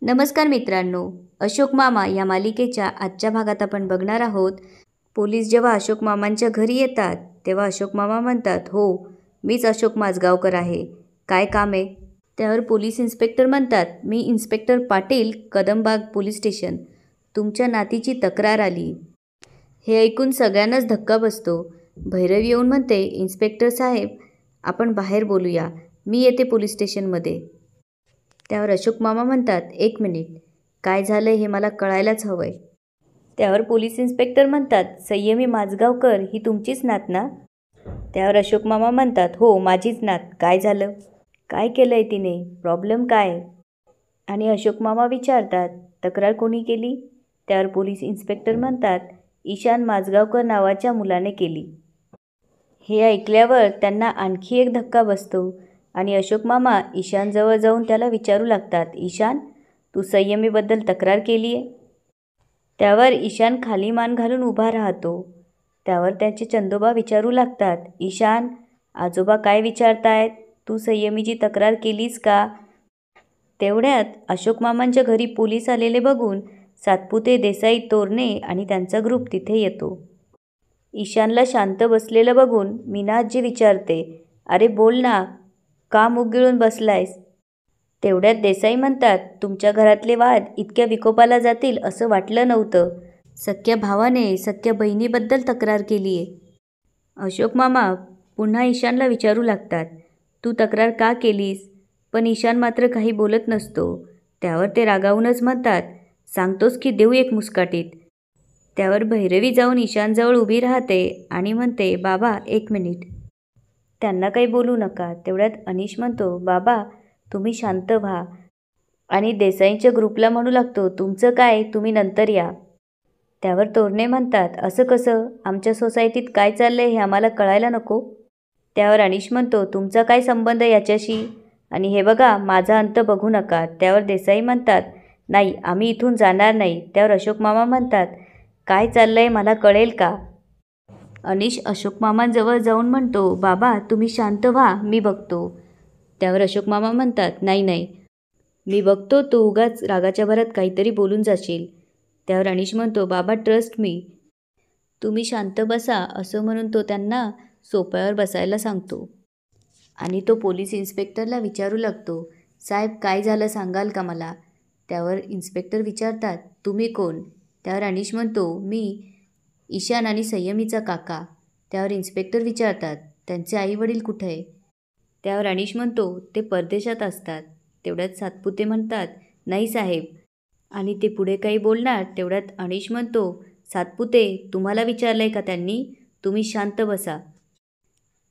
नमस्कार मित्रांनो, अशोक मामा या मालिकेच्या आजच्या भागात आपण बघणार आहोत. पोलीस जेव्हा अशोक मामांच्या घरी येतात तेव्हा अशोक मामा म्हणतात, हो मीच अशोक माजगावकर आहे, काय काम आहे? त्यावर पोलीस इन्स्पेक्टर म्हणतात, मी इन्स्पेक्टर पाटील, कदमबाग पोलीस स्टेशन, तुमच्या नातीची तक्रार आली. हे ऐकून सगळ्यांनाच धक्का बसतो. भैरवी येऊन म्हणते, इन्स्पेक्टर साहेब आपण बाहेर बोलूया, मी येते पोलीस स्टेशनमध्ये. त्यावर अशोक मामा म्हणतात, एक मिनिट, काय झालं हे मला कळायलाच हवंय. त्यावर पोलीस इन्स्पेक्टर म्हणतात, संयमी माजगावकर ही तुमचीच नात ना? त्यावर अशोक मामा म्हणतात, हो माझीच नात, काय झालं? काय केलं आहे तिने? प्रॉब्लेम काय? आणि अशोक मामा विचारतात, तक्रार कोणी केली? त्यावर पोलीस इन्स्पेक्टर म्हणतात, ईशान माजगावकर नावाच्या मुलाने केली. हे ऐकल्यावर त्यांना आणखी एक धक्का बसतो आणि अशोक मामा ईशानजवळ जाऊन त्याला विचारू लागतात, ईशान तू संयमीबद्दल तक्रार केली आहे? त्यावर ईशान खाली मान घालून उभा राहतो. त्यावर त्याचे चंदोबा विचारू लागतात, ईशान आजोबा काय विचारतायत, तू संयमीची तक्रार केलीस का? तेवढ्यात अशोक मामांच्या घरी पोलीस आलेले बघून सातपुते, देसाई, तोरणे आणि त्यांचा ग्रुप तिथे येतो. ईशानला शांत बसलेलं बघून मीना आजी विचारते, अरे बोल ना, का मुग गिळून बसलायस? तेवढ्यात देसाई म्हणतात, तुमच्या घरातले वाद इतक्या विकोपाला जातील असं वाटलं नव्हतं. सख्या भावाने सख्या बहिणीबद्दल तक्रार केली आहे. अशोक मामा पुन्हा ईशानला विचारू लागतात, तू तक्रार का केलीस? पण ईशान मात्र काही बोलत नसतो. त्यावर ते रागावूनच म्हणतात, सांगतोस की देऊ एक मुस्काटीत. त्यावर भैरवी जाऊन ईशानजवळ उभी राहते आणि म्हणते, बाबा एक मिनिट, त्यांना काही बोलू नका. तेवढ्यात अनिश म्हणतो, बाबा तुम्ही शांत व्हा. आणि देसाईंच्या ग्रुपला म्हणू लागतो, तुमचं काय, तुम्ही नंतर या. त्यावर तोरणे म्हणतात, असं कसं, आमच्या सोसायटीत काय चाललंय हे आम्हाला कळायला नको? त्यावर अनिश म्हणतो, तुमचा काय संबंध याच्याशी? आणि हे बघा माझा अंत बघू नका. त्यावर देसाई म्हणतात, नाही आम्ही इथून जाणार नाही. त्यावर अशोक मामा म्हणतात, काय चाललंय मला कळेल का? अनिश अशोक मामांजवळ जाऊन म्हणतो, बाबा तुम्ही शांत व्हा, मी बघतो. त्यावर अशोक मामा म्हणतात, नाही नाही मी बघतो, तू उगाच रागाच्या भरात काहीतरी बोलून जाशील. त्यावर अनिश म्हणतो, बाबा ट्रस्ट मी, तुम्ही शांत बसा. असं म्हणून तो त्यांना सोफ्यावर बसायला सांगतो. आणि तो पोलीस इन्स्पेक्टरला विचारू लागतो, साहेब काय झालं सांगाल का मला? त्यावर इन्स्पेक्टर विचारतात, तुम्ही कोण? त्यावर अनिश म्हणतो, मी ईशान आणि संयमीचा काका. त्यावर इन्स्पेक्टर विचारतात, त्यांचे आईवडील कुठे आहे? त्यावर अनिश म्हणतो, ते परदेशात असतात. तेवढ्यात सातपुते म्हणतात, नाही साहेब. आणि ते पुढे काही बोलणार तेवढ्यात अनिश म्हणतो, सातपुते तुम्हाला विचारलं आहे का त्यांनी? तुम्ही शांत बसा.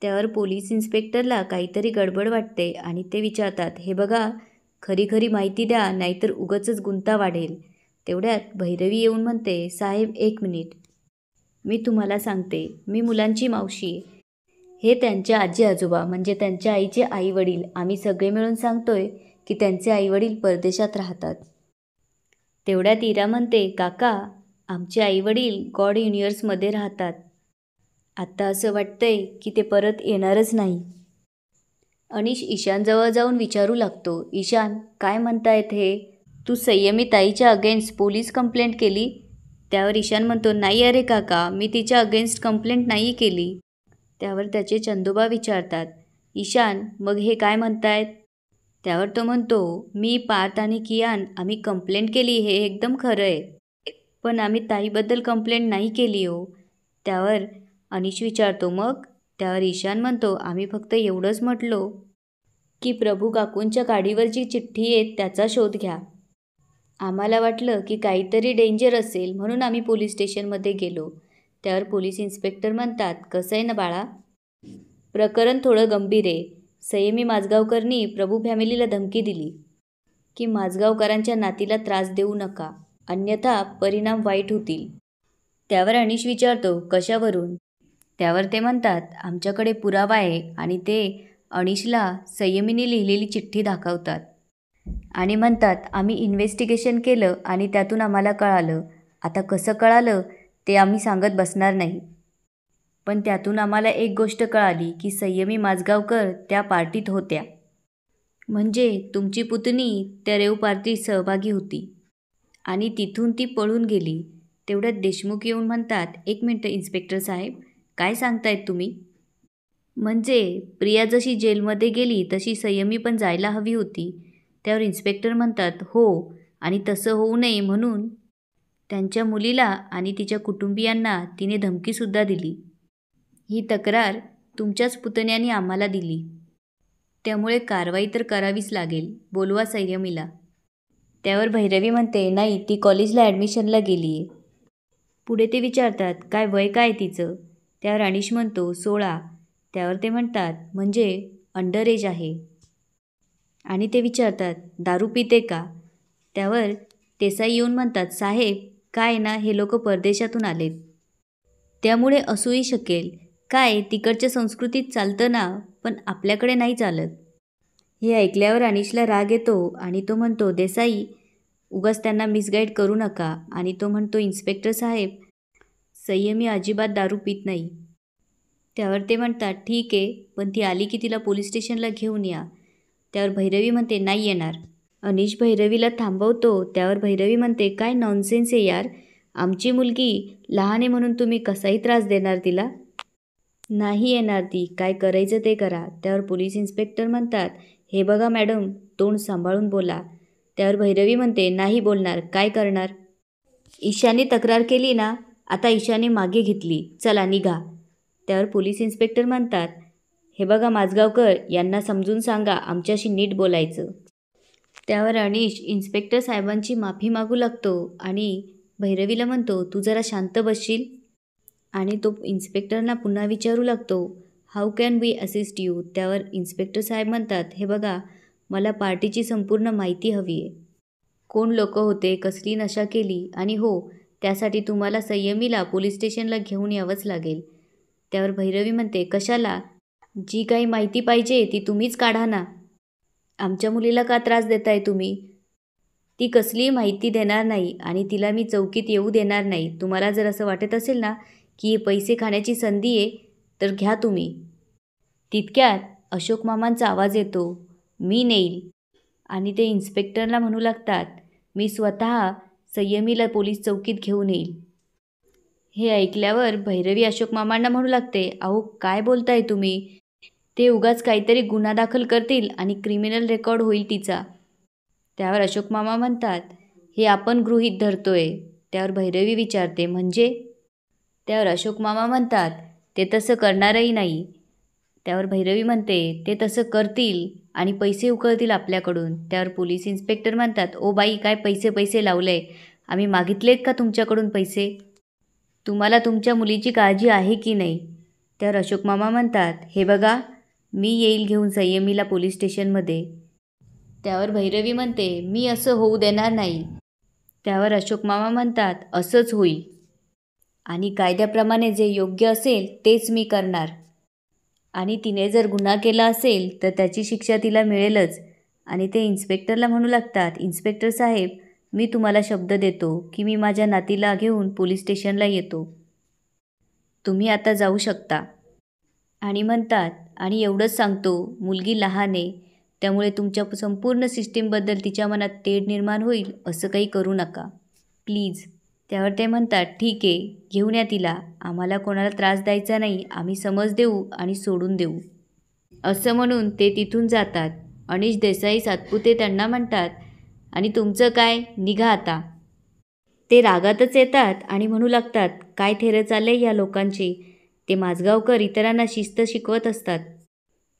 त्यावर पोलीस इन्स्पेक्टरला काहीतरी गडबड वाटते आणि ते विचारतात, हे बघा खरी खरी माहिती द्या, नाहीतर उगाचच गुंता वाढेल. तेवढ्यात भैरवी येऊन म्हणते, साहेब एक मिनिट, मी तुम्हाला सांगते, मी मुलांची मावशी, हे त्यांच्या आजी आजोबा म्हणजे त्यांच्या आईचे आईवडील, आम्ही सगळे मिळून सांगतोय की त्यांचे आईवडील परदेशात राहतात. तेवढ्यात इरा म्हणते, काका आमचे आईवडील गॉड युनिव्हर्समध्ये राहतात. आत्ता असं वाटतंय की ते परत येणारच नाही. अनिश ईशानजवळ जाऊन विचारू लागतो, ईशान काय म्हणतायत हे? तू संयमी ताईच्या अगेन्स्ट पोलीस कंप्लेंट केली? त्यावर ईशान म्हणतो, नाही अरे काका, मी तिच्या अगेन्स्ट कंप्लेंट नाही केली. त्यावर त्याचे चंदोबा विचारतात, ईशान मग हे काय म्हणतायत? त्यावर तो म्हणतो, मी पार्थ आणि कियान आम्ही कंप्लेंट केली, हे एकदम खरं आहे, पण आम्ही ताईबद्दल कंप्लेंट नाही केली हो. त्यावर अनिश विचारतो, मग? त्यावर ईशान म्हणतो, आम्ही फक्त एवढंच म्हटलो की प्रभू काकूंच्या गाडीवर जी चिठ्ठी आहे त्याचा शोध घ्या. आम्हाला वाटलं की काहीतरी डेंजर असेल म्हणून आम्ही पोलीस स्टेशनमध्ये गेलो. त्यावर पोलीस इन्स्पेक्टर म्हणतात, कसं आहे ना बाळा, प्रकरण थोडं गंभीर आहे. संयमी माजगावकरनी प्रभू फॅमिलीला धमकी दिली की माजगावकरांच्या नातीला त्रास देऊ नका, अन्यथा परिणाम वाईट होतील. त्यावर अनिश विचारतो, कशावरून? त्यावर ते म्हणतात, आमच्याकडे पुरावा आहे. आणि ते अनिशला संयमीने लिहिलेली चिठ्ठी दाखवतात आणि म्हणतात, आम्ही इन्व्हेस्टिगेशन केलं आणि त्यातून आम्हाला कळालं. आता कसं कळालं ते आम्ही सांगत बसणार नाही, पण त्यातून आम्हाला एक गोष्ट कळाली की संयमी माजगावकर त्या पार्टीत होत्या. म्हणजे तुमची पुतणी त्या रेव पार्टीत सहभागी होती आणि तिथून ती पळून गेली. तेवढ्यात देशमुख येऊन म्हणतात, एक मिनटं इन्स्पेक्टर साहेब, काय सांगतायत तुम्ही? म्हणजे प्रिया जशी जेलमध्ये गेली तशी संयमी पण जायला हवी होती. त्यावर इन्स्पेक्टर म्हणतात, हो, आणि तसं होऊ नये म्हणून त्यांच्या मुलीला आणि तिच्या कुटुंबियांना तिने धमकीसुद्धा दिली. ही तक्रार तुमच्याच पुतण्याने आम्हाला दिली. त्यामुळे कारवाई तर करावीच लागेल. बोलवा संयमीला. त्यावर भैरवी म्हणते, नाही, ती कॉलेजला ॲडमिशनला गेली आहे. पुढे ते विचारतात, काय वय काय तिचं? त्यावर अनिश म्हणतो, 16. त्यावर ते म्हणतात, म्हणजे अंडर एज आहे. आणि ते विचारतात, दारू पिते का? त्यावर देसाई येऊन म्हणतात, साहेब, काय ना, हे लोक परदेशातून आलेत, त्यामुळे असूही शकेल. काय तिकडच्या संस्कृतीत चालतं ना, पण आपल्याकडे नाही चालत. हे ऐकल्यावर अनिशला राग येतो आणि तो म्हणतो, देसाई, उगाच त्यांना मिसगाईड करू नका. आणि तो म्हणतो, इन्स्पेक्टर साहेब, संयमी अजिबात दारू पित नाही. त्यावर ते म्हणतात, ठीक आहे, पण ती आली की तिला पोलीस स्टेशनला घेऊन या. त्यावर भैरवी म्हणते, नाही येणार. अनिश भैरवीला थांबवतो. त्यावर भैरवी म्हणते, काय नॉनसेन्स आहे यार, आमची मुलगी लहान आहे म्हणून तुम्ही कसाही त्रास देणार तिला? नाही येणार ती, काय करायचं ते करा. त्यावर पोलीस इन्स्पेक्टर म्हणतात, हे बघा मॅडम, तोंड सांभाळून बोला. त्यावर भैरवी म्हणते, नाही बोलणार, काय करणार? ईशाने तक्रार केली ना, आता ईशाने मागे घेतली, चला निघा. त्यावर पोलीस इन्स्पेक्टर म्हणतात, हे बघा माजगावकर, यांना समजून सांगा आमच्याशी नीट बोलायचं. त्यावर अनिश इन्स्पेक्टर साहेबांची माफी मागू लागतो आणि भैरवीला म्हणतो, तू जरा शांत बसशील? आणि तो इन्स्पेक्टरना पुन्हा विचारू लागतो, how can we assist you? त्यावर इन्स्पेक्टर साहेब म्हणतात, हे बघा, मला पार्टीची संपूर्ण माहिती हवी आहे. कोण लोक होते, कसली नशा केली, आणि हो, त्यासाठी तुम्हाला संयमीला पोलीस स्टेशनला घेऊन यावंच लागेल. त्यावर भैरवी म्हणते, कशाला? जी काही माहिती पाहिजे ती तुम्हीच काढा ना. आमच्या मुलीला का त्रास देताय तुम्ही? ती कसलीही माहिती देणार नाही आणि तिला मी चौकीत येऊ देणार नाही. तुम्हाला जर असं वाटत असेल ना की हे पैसे खाण्याची संधी आहे, तर घ्या तुम्ही. तितक्यात अशोक मामांचा आवाज येतो, मी नेईल. आणि ते इन्स्पेक्टरला म्हणू लागतात, मी स्वतः संयमीला पोलीस चौकीत घेऊन येईल. हे ऐकल्यावर भैरवी अशोक मामांना म्हणू लागते, अहो काय बोलताय तुम्ही? ते उगाच काहीतरी गुन्हा दाखल करतील आणि क्रिमिनल रेकॉर्ड होईल तिचा. त्यावर अशोक मामा म्हणतात, हे आपण गृहीत धरतोय. त्यावर भैरवी विचारते, म्हणजे? त्यावर अशोक मामा म्हणतात, ते तसं करणारही नाही. त्यावर भैरवी म्हणते, ते तसं करतील आणि पैसे उकळतील आपल्याकडून. त्यावर पोलीस इन्स्पेक्टर म्हणतात, ओ बाई, काय पैसे लावले? आम्ही मागितलेत का तुमच्याकडून पैसे? तुम्हाला तुमच्या मुलीची काळजी आहे की नाही? त्यावर अशोक मामा म्हणतात, हे बघा, मी येईल घेऊन संयमीला पोलीस स्टेशनमध्ये. त्यावर भैरवी म्हणते, मी असं होऊ देणार नाही. त्यावर अशोक मामा म्हणतात, असंच होईल आणि कायद्याप्रमाणे जे योग्य असेल तेच मी करणार. आणि तिने जर गुन्हा केला असेल तर त्याची शिक्षा तिला मिळेलच. आणि ते इन्स्पेक्टरला म्हणू लागतात, इन्स्पेक्टर साहेब, मी तुम्हाला शब्द देतो की मी माझ्या नातीला घेऊन पोलीस स्टेशनला येतो. तुम्ही आता जाऊ शकता. आणि म्हणतात, आणि एवढंच सांगतो, मुलगी लहान आहे, त्यामुळे तुमच्या संपूर्ण सिस्टीमबद्दल तिच्या मनात तेढ निर्माण होईल असं काही करू नका, प्लीज. त्यावर ते म्हणतात, ठीक आहे, घेऊन या तिला. आम्हाला कोणाला त्रास द्यायचा नाही, आम्ही समज देऊ आणि सोडून देऊ. असं म्हणून ते तिथून जातात. अनिश देसाई सातपुते त्यांना म्हणतात, आणि तुमचं काय, निघा आता. ते रागातच येतात आणि म्हणू लागतात, काय थेरं चालले या लोकांचे. ते माजगावकर इतरांना शिस्त शिकवत असतात.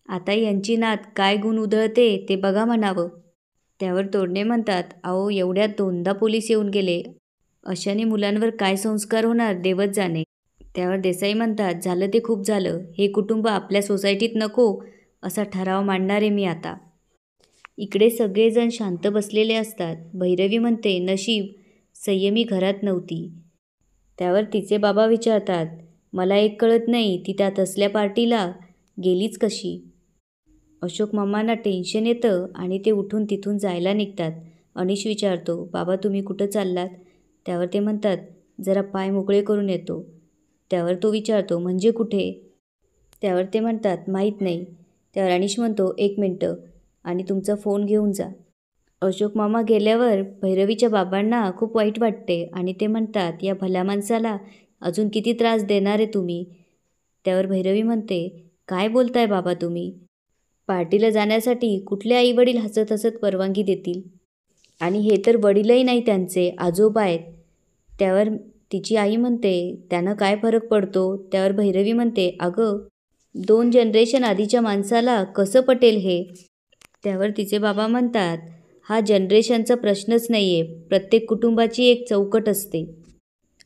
आता यांची नात काय गुण उधळते ते बघा म्हणावं. त्यावर तोडणे म्हणतात, अहो, एवढ्यात 2दा पोलीस येऊन गेले, अशाने मुलांवर काय संस्कार होणार देवच जाणे. त्यावर देसाई म्हणतात, झालं ते खूप झालं, हे कुटुंब आपल्या सोसायटीत नको असा ठराव मांडणार आहे मी आता. इकडे सगळेजण शांत बसलेले असतात. भैरवी म्हणते, नशीब संयमी घरात नव्हती. त्यावर तिचे बाबा विचारतात, मला एक कळत नाही, ती त्या तसल्या पार्टीला गेलीच कशी? अशोक मामांना टेन्शन येतं आणि ते उठून तिथून जायला निघतात. अनिश विचारतो, बाबा तुम्ही कुठं चाललात? त्यावर ते म्हणतात, जरा पाय मोकळे करून येतो. त्यावर तो विचारतो, म्हणजे कुठे? त्यावर ते म्हणतात, माहीत नाही. त्यावर अनिश म्हणतो, 1 मिनटं. आणि तुमचा फोन घेऊन जा. अशोक मामा गेल्यावर भैरवीच्या बाबांना खूप वाईट वाटते आणि ते म्हणतात, या भल्या माणसाला अजून किती त्रास देणार आहे तुम्ही. त्यावर भैरवी म्हणते, काय बोलताय बाबा तुम्ही. पार्टीला जाण्यासाठी कुठले आईवडील हसत हसत परवानगी देतील. आणि हे तर वडीलही नाही त्यांचे, आजोबा आहेत. त्यावर तिची आई म्हणते, त्यानं काय फरक पडतो. त्यावर भैरवी म्हणते, अगं 2 जनरेशन आधीच्या माणसाला कसं पटेल हे. त्यावर तिचे बाबा म्हणतात, हा जनरेशनचा प्रश्नच नाही आहे. प्रत्येक कुटुंबाची एक चौकट असते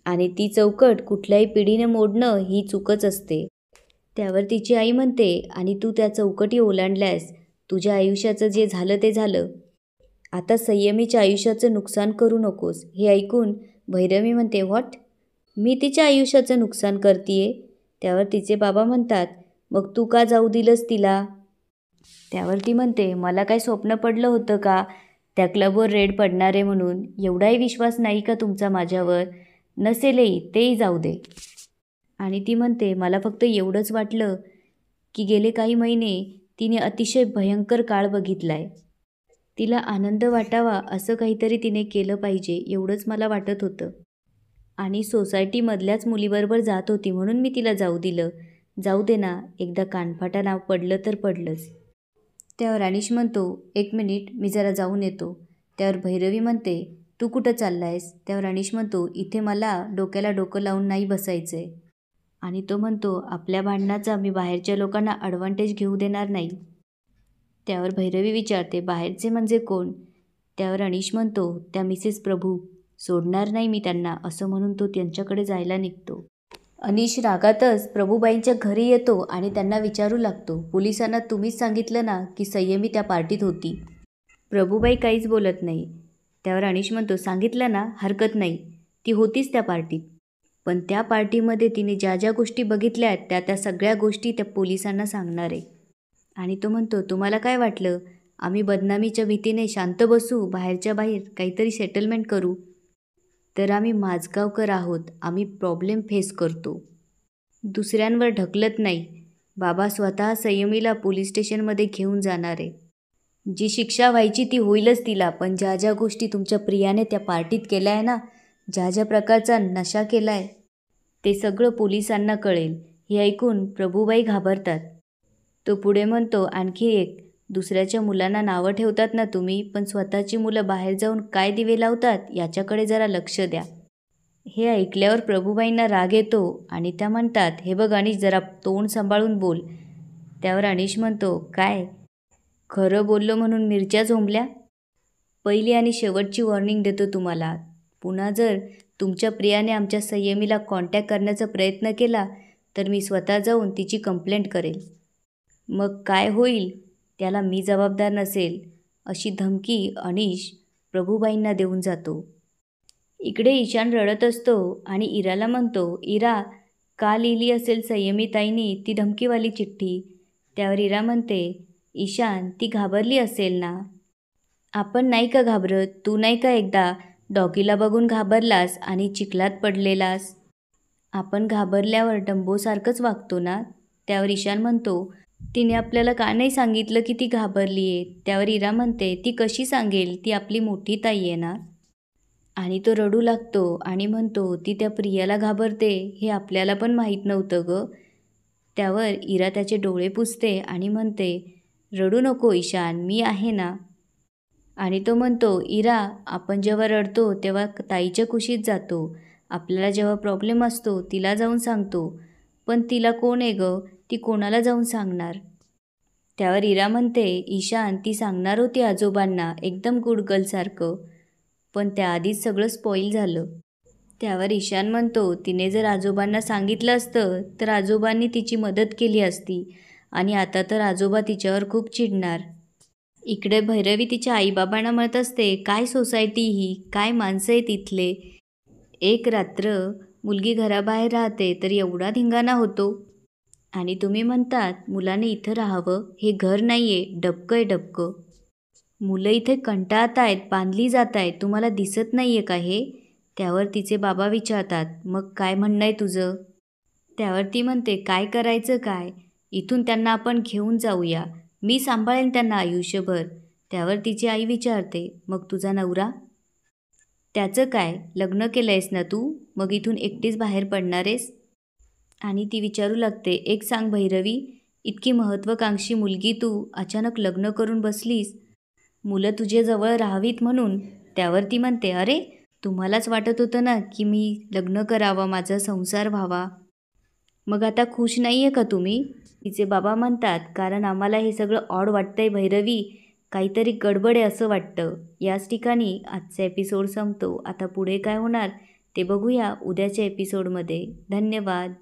आणि ती चौकट कुठल्याही पिढीने मोडणं ही चूकच असते. त्यावर तिची आई म्हणते, आणि तू त्या चौकटी ओलांडल्यास. तुझ्या आयुष्याचं जे झालं ते झालं. आता संयमीच्या आयुष्याचं नुकसान करू नकोस. हे ऐकून भैरवी म्हणते, व्हॉट, मी तिच्या आयुष्याचं नुकसान करतीये. त्यावर तिचे बाबा म्हणतात, मग तू का जाऊ दिलंस तिला. त्यावर ती म्हणते, मला काय स्वप्न पडलं होतं का त्या क्लबवर रेड पडणारे म्हणून. एवढाही विश्वास नाही का तुमचा माझ्यावर. नसेलही, तेही जाऊ दे. आणि ती म्हणते, मला फक्त एवढंच वाटलं की गेले काही महिने तिने अतिशय भयंकर काळ बघितलाय. तिला आनंद वाटावा असं काहीतरी तिने केलं पाहिजे, एवढंच मला वाटत होतं. आणि सोसायटीमधल्याच मुलीबरोबर जात होती म्हणून मी तिला जाऊ दिलं. जाऊ दे ना, एकदा कानफाटा नाव पडलं तर पडलंच. त्यावर अनिश म्हणतो, 1 मिनिट, मी जरा जाऊन येतो. त्यावर भैरवी म्हणते, तू कुठं चाललायस. त्यावर अनिश म्हणतो, इथे मला डोक्याला डोकं लावून नाही बसायचं आहे. आणि तो म्हणतो, आपल्या भांडणाचा मी बाहेरच्या लोकांना ॲडव्हान्टेज घेऊ देणार नाही. त्यावर भैरवी विचारते, बाहेरचे म्हणजे कोण. त्यावर अनिश म्हणतो, त्या मिसेस प्रभू. सोडणार नाही मी त्यांना, असं म्हणून तो त्यांच्याकडे जायला निघतो. अनिश रागातच प्रभूबाईंच्या घरी येतो आणि त्यांना विचारू लागतो, पोलिसांना तुम्हीच सांगितलं ना की संयमी त्या पार्टीत होती. प्रभूबाई काहीच बोलत नाही. त्यावर अनिश म्हणतो, सांगितलं ना, हरकत नाही, ती होतीच त्या पार्टीत. पण त्या पार्टीमध्ये तिने ज्या ज्या गोष्टी बघितल्या आहेत त्या सगळ्या गोष्टी त्या पोलिसांना सांगणार आहे. आणि तो म्हणतो, तुम्हाला काय वाटलं आम्ही बदनामीच्या भीतीने शांत बसू. बाहेरच्या बाहेर काहीतरी सेटलमेंट करू. तर आम्ही माझगावकर आहोत. आम्ही प्रॉब्लेम फेस करतो, दुसऱ्यांवर ढकलत नाही. बाबा स्वतः संयमीला पोलीस स्टेशनमध्ये घेऊन जाणार आहे. जी शिक्षा व्हायची ती होईलच तिला. पण ज्या ज्या गोष्टी तुमच्या प्रियाने त्या पार्टीत केल्या आहे ना, ज्या ज्या प्रकारचा नशा केला आहे, ते सगळं पोलिसांना कळेल. हे ऐकून प्रभूबाई घाबरतात. तो पुढे म्हणतो, आणखी एक, दुसऱ्याच्या मुलांना नावं ठेवतात ना तुम्ही, पण स्वतःची मुलं बाहेर जाऊन काय दिवे लावतात याच्याकडे जरा लक्ष द्या. हे ऐकल्यावर प्रभूबाईंना राग येतो आणि त्या म्हणतात, हे बघ अनिश, जरा तोंड सांभाळून बोल. त्यावर अनिश म्हणतो, काय खरं बोललो म्हणून मिरच्या झोंबल्या. पहिली आणि शेवटची वॉर्निंग देतो तुम्हाला. पुन्हा जर तुमच्या प्रियाने आमच्या संयमीला कॉन्टॅक्ट करण्याचा प्रयत्न केला तर मी स्वतः जाऊन तिची कंप्लेंट करेल. मग काय होईल त्याला मी जबाबदार नसेल, अशी धमकी अनिश प्रभूबाईंना देऊन जातो. इकडे ईशान रडत असतो आणि इराला म्हणतो, इरा, का लिहिली असेल संयमीताईंनी ती धमकीवाली चिठ्ठी. त्यावर इरा म्हणते, ईशान, ती घाबरली असेल ना. आपण नाही का घाबरत. तू नाही का एकदा डॉगीला बघून घाबरलास आणि चिखलात पडलेलास. आपण घाबरल्यावर डंबोसारखंच वागतो ना. त्यावर ईशान म्हणतो, तिने आपल्याला का नाही सांगितलं की ती घाबरली आहे. त्यावर इरा म्हणते, ती कशी सांगेल, ती आपली मोठी ताई आहे ना. आणि तो रडू लागतो आणि म्हणतो, ती त्या प्रियाला घाबरते हे आपल्याला पण माहीत नव्हतं गं. त्यावर इरा त्याचे डोळे पुसते आणि म्हणते, रडू नको ईशान, मी आहे ना. आणि तो म्हणतो, इरा, आपण जेव्हा रडतो तेव्हा ताईच्या कुशीत जातो. आपल्याला जेव्हा प्रॉब्लेम असतो तिला जाऊन सांगतो. पण तिला कोण आहे गं, ती कोणाला जाऊन सांगणार. त्यावर इरा म्हणते, ईशान, ती सांगणार होती आजोबांना, एकदम गुड गर्लसारखं, पण त्याआधीच सगळं स्पॉईल झालं. त्यावर ईशान म्हणतो, तिने जर आजोबांना सांगितलं असतं तर आजोबांनी तिची मदत केली असती आणि आता तर आजोबा तिच्यावर खूप चिडणार. इकडे भैरवी तिच्या आईबाबांना म्हणत असते, काय सोसायटी ही, काय माणसं आहेत इथले. एक रात्र मुलगी घराबाहेर राहते तर एवढा धिंगाणा होतो. आणि तुम्ही म्हणतात मुलाने इथं राहावं. हे घर नाही आहे, डबकं आहे डबकं. मुलं इथे कंटाळत आहेत, बांधली जात आहेत, तुम्हाला दिसत नाही आहे का हे. त्यावर तिचे बाबा विचारतात, मग काय म्हणणं आहे तुझं. त्यावर ती म्हणते, काय करायचं काय, इथून त्यांना आपण घेऊन जाऊया. मी सांभाळेन त्यांना आयुष्यभर. त्यावर तिची आई विचारते, मग तुझा नवरा? त्याचं काय, लग्न केलंयस ना तू, मग इथून एकटीच बाहेर पडणारेस? आणि ती विचारू लागते, एक सांग भैरवी, इतकी महत्त्वाकांक्षी मुलगी तू अचानक लग्न करून बसलीस, मुलं तुझ्याजवळ राहावीत म्हणून. त्यावर ती म्हणते, अरे तुम्हालाच वाटत होतं ना की मी लग्न करावं, माझा संसार व्हावा, मग आता खुश नाही आहे का तुम्ही? तिचे बाबा म्हणतात, कारण आम्हाला हे सगळं ऑड वाटतंय भैरवी, काहीतरी गडबड आहे असं वाटतं. याच ठिकाणी आजचा एपिसोड संपतो. आता पुढे काय होणार ते बघूया उद्याच्या एपिसोडमध्ये. धन्यवाद.